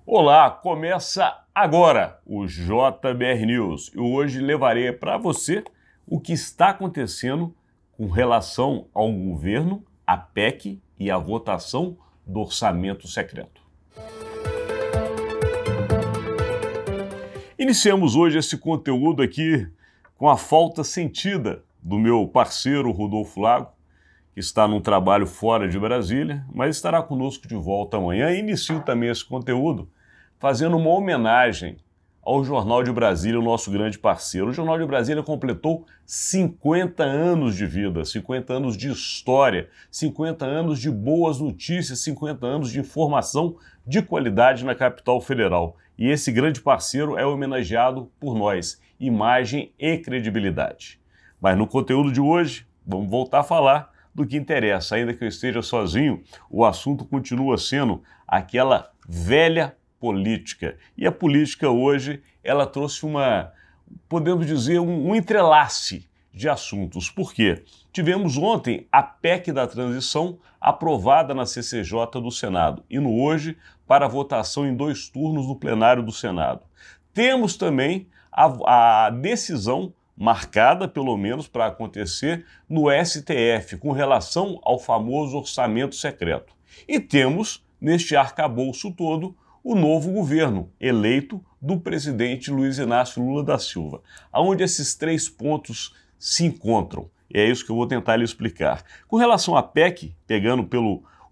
Olá, começa agora o JBR News e hoje levarei para você o que está acontecendo com relação ao governo, a PEC e a votação do orçamento secreto. Iniciamos hoje esse conteúdo aqui com a falta sentida do meu parceiro Rodolfo Lago, que está num trabalho fora de Brasília, mas estará conosco de volta amanhã. E inicio também esse conteúdo fazendo uma homenagem ao Jornal de Brasília, o nosso grande parceiro. O Jornal de Brasília completou 50 anos de vida, 50 anos de história, 50 anos de boas notícias, 50 anos de informação de qualidade na capital federal. E esse grande parceiro é homenageado por nós, imagem e credibilidade. Mas no conteúdo de hoje, vamos voltar a falar do que interessa. Ainda que eu esteja sozinho, o assunto continua sendo aquela velha política. E a política hoje, ela trouxe podemos dizer, um entrelace de assuntos. Por quê? Tivemos ontem a PEC da transição aprovada na CCJ do Senado e no hoje para votação em 2 turnos no plenário do Senado. Temos também a decisão marcada, pelo menos, para acontecer no STF, com relação ao famoso orçamento secreto. E temos, neste arcabouço todo, o novo governo eleito do presidente Luiz Inácio Lula da Silva, onde esses 3 pontos se encontram. E é isso que eu vou tentar lhe explicar. Com relação à PEC, pegando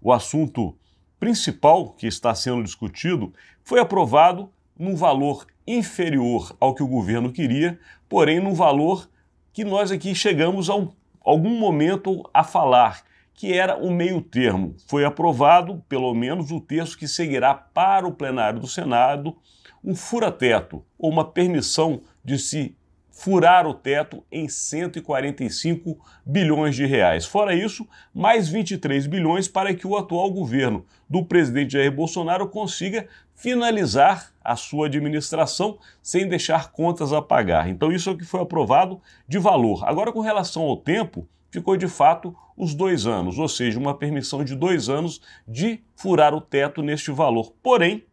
o assunto principal que está sendo discutido, foi aprovado num valor inferior ao que o governo queria, porém num valor que nós aqui chegamos a algum momento a falar, que era o meio termo. Foi aprovado, pelo menos, o texto que seguirá para o plenário do Senado, um fura-teto, ou uma permissão de se furar o teto em 145 bilhões de reais. Fora isso, mais 23 bilhões para que o atual governo do presidente Jair Bolsonaro consiga finalizar a sua administração sem deixar contas a pagar. Então isso é o que foi aprovado de valor. Agora, com relação ao tempo, ficou de fato os 2 anos, ou seja, uma permissão de 2 anos de furar o teto neste valor. Porém,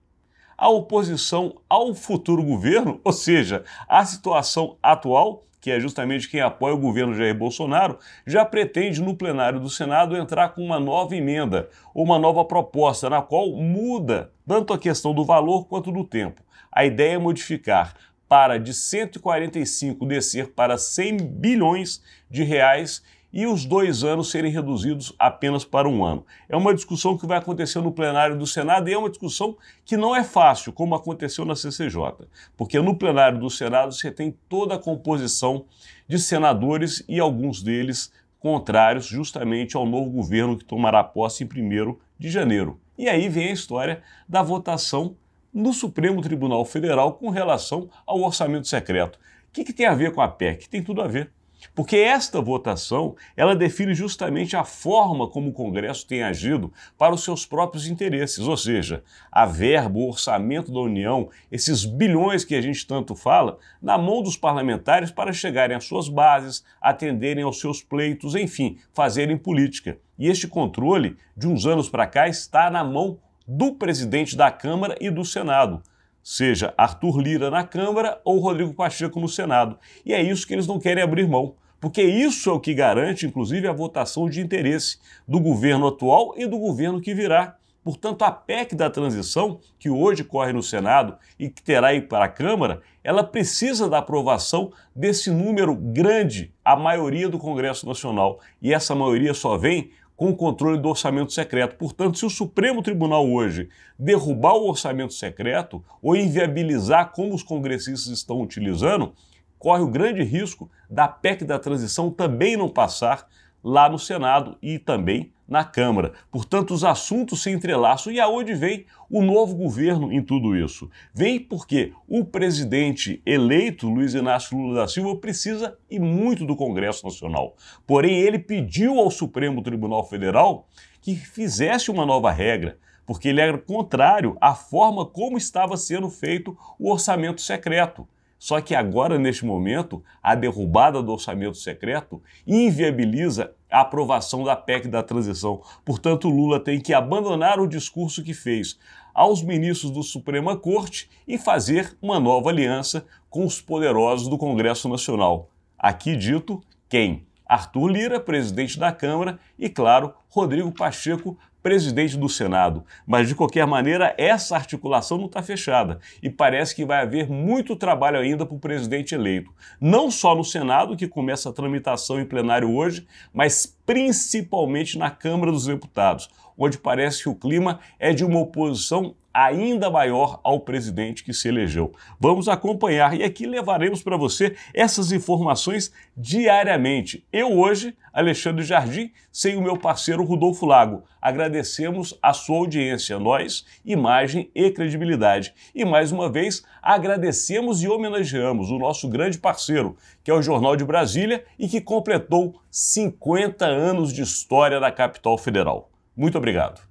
a oposição ao futuro governo, ou seja, a situação atual, que é justamente quem apoia o governo Jair Bolsonaro, já pretende no plenário do Senado entrar com uma nova emenda ou uma nova proposta na qual muda tanto a questão do valor quanto do tempo. A ideia é modificar para de 145 descer para 100 bilhões de reais e os 2 anos serem reduzidos apenas para 1 ano. É uma discussão que vai acontecer no plenário do Senado e é uma discussão que não é fácil, como aconteceu na CCJ, porque no plenário do Senado você tem toda a composição de senadores e alguns deles contrários justamente ao novo governo que tomará posse em 1º de janeiro. E aí vem a história da votação no Supremo Tribunal Federal com relação ao orçamento secreto. O que tem a ver com a PEC? Tem tudo a ver. Porque esta votação, ela define justamente a forma como o Congresso tem agido para os seus próprios interesses, ou seja, a verba, o orçamento da União, esses bilhões que a gente tanto fala, na mão dos parlamentares para chegarem às suas bases, atenderem aos seus pleitos, enfim, fazerem política. E este controle, de uns anos para cá, está na mão do presidente da Câmara e do Senado, seja Arthur Lira na Câmara ou Rodrigo Pacheco no Senado. E é isso que eles não querem abrir mão, porque isso é o que garante, inclusive, a votação de interesse do governo atual e do governo que virá. Portanto, a PEC da transição, que hoje corre no Senado e que terá ir para a Câmara, ela precisa da aprovação desse número grande, a maioria do Congresso Nacional. E essa maioria só vem com o controle do orçamento secreto. Portanto, se o Supremo Tribunal hoje derrubar o orçamento secreto ou inviabilizar como os congressistas estão utilizando, corre o grande risco da PEC da transição também não passar lá no Senado e também na Câmara. Portanto, os assuntos se entrelaçam. E aonde vem o novo governo em tudo isso? Vem porque o presidente eleito, Luiz Inácio Lula da Silva, precisa e muito do Congresso Nacional. Porém, ele pediu ao Supremo Tribunal Federal que fizesse uma nova regra, porque ele era contrário à forma como estava sendo feito o orçamento secreto. Só que agora, neste momento, a derrubada do orçamento secreto inviabiliza a aprovação da PEC da transição. Portanto, Lula tem que abandonar o discurso que fez aos ministros do Suprema Corte e fazer uma nova aliança com os poderosos do Congresso Nacional. Aqui dito quem? Arthur Lira, presidente da Câmara, e, claro, Rodrigo Pacheco, presidente do Senado. Mas, de qualquer maneira, essa articulação não está fechada e parece que vai haver muito trabalho ainda para o presidente eleito. Não só no Senado, que começa a tramitação em plenário hoje, mas principalmente na Câmara dos Deputados, onde parece que o clima é de uma oposição ainda maior ao presidente que se elegeu. Vamos acompanhar e aqui levaremos para você essas informações diariamente. Eu hoje, Alexandre Jardim, sem o meu parceiro Rodolfo Lago. Agradecemos a sua audiência, nós, imagem e credibilidade. E mais uma vez, agradecemos e homenageamos o nosso grande parceiro, que é o Jornal de Brasília e que completou 50 anos de história da capital federal. Muito obrigado.